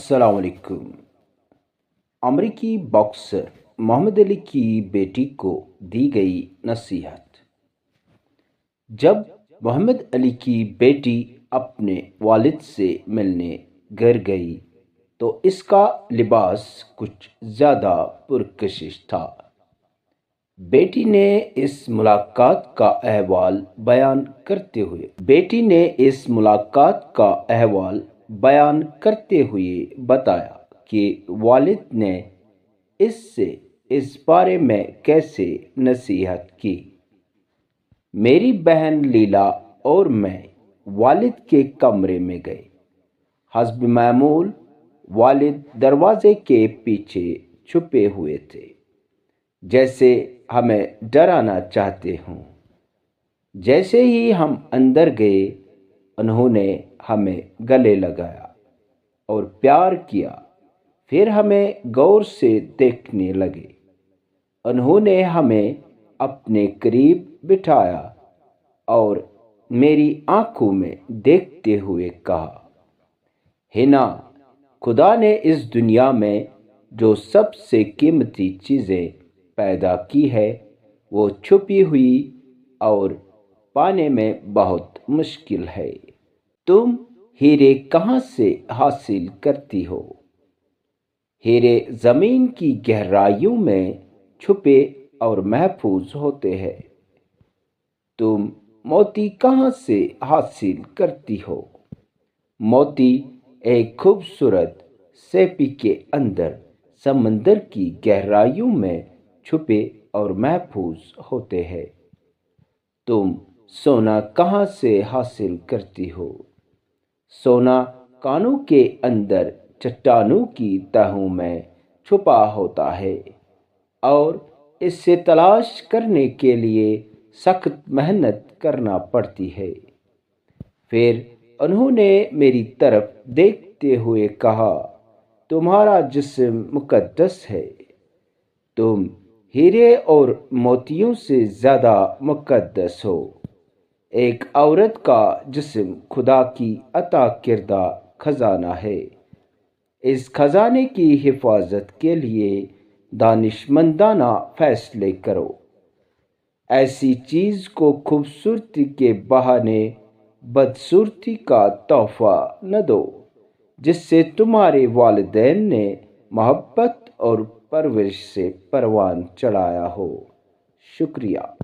السلام علیکم۔ امریکی باکسر محمد علی کی بیٹی کو دی گئی نصیحت۔ جب محمد علی کی بیٹی اپنے والد سے ملنے گھر گئی تو اس کا لباس کچھ زیادہ پرکشش تھا۔ بیٹی نے اس ملاقات کا احوال بیان کرتے ہوئے بتایا کہ والد نے اس سے اس بارے میں کیسے نصیحت کی۔ میری بہن لیلا اور میں والد کے کمرے میں گئے۔ حسب معمول والد دروازے کے پیچھے چھپے ہوئے تھے، جیسے ہمیں ڈرانا چاہتے ہوں۔ جیسے ہی ہم اندر گئے، انہوں نے ہمیں گلے لگایا اور پیار کیا، پھر ہمیں غور سے دیکھنے لگے۔ انہوں نے ہمیں اپنے قریب بٹھایا اور میری آنکھوں میں دیکھتے ہوئے کہا، ہنا، خدا نے اس دنیا میں جو سب سے قیمتی چیزیں پیدا کی ہے وہ چھپی ہوئی اور پانے میں بہت مشکل ہے۔ تم ہیرے کہاں سے حاصل کرتی ہو؟ ہیرے زمین کی گہرائیوں میں چھپے اور محفوظ ہوتے ہیں۔ تم موتی کہاں سے حاصل کرتی ہو؟ موتی ایک خوبصورت سیپی کے اندر سمندر کی گہرائیوں میں چھپے اور محفوظ ہوتے ہیں۔ تم سونا کہاں سے حاصل کرتی ہو؟ سونا کانوں کے اندر چٹانوں کی تہوں میں چھپا ہوتا ہے اور اسے تلاش کرنے کے لیے سخت محنت کرنا پڑتی ہے۔ پھر انہوں نے میری طرف دیکھتے ہوئے کہا، تمہارا جسم مقدس ہے۔ تم ہیرے اور موتیوں سے زیادہ مقدس ہو۔ ایک عورت کا جسم خدا کی عطا کردہ خزانہ ہے۔ اس خزانے کی حفاظت کے لیے دانشمندانہ فیصلے کرو۔ ایسی چیز کو خوبصورتی کے بہانے بدصورتی کا تحفہ نہ دو جس سے تمہارے والدین نے محبت اور پرورش سے پروان چڑھایا ہو۔ شکریہ۔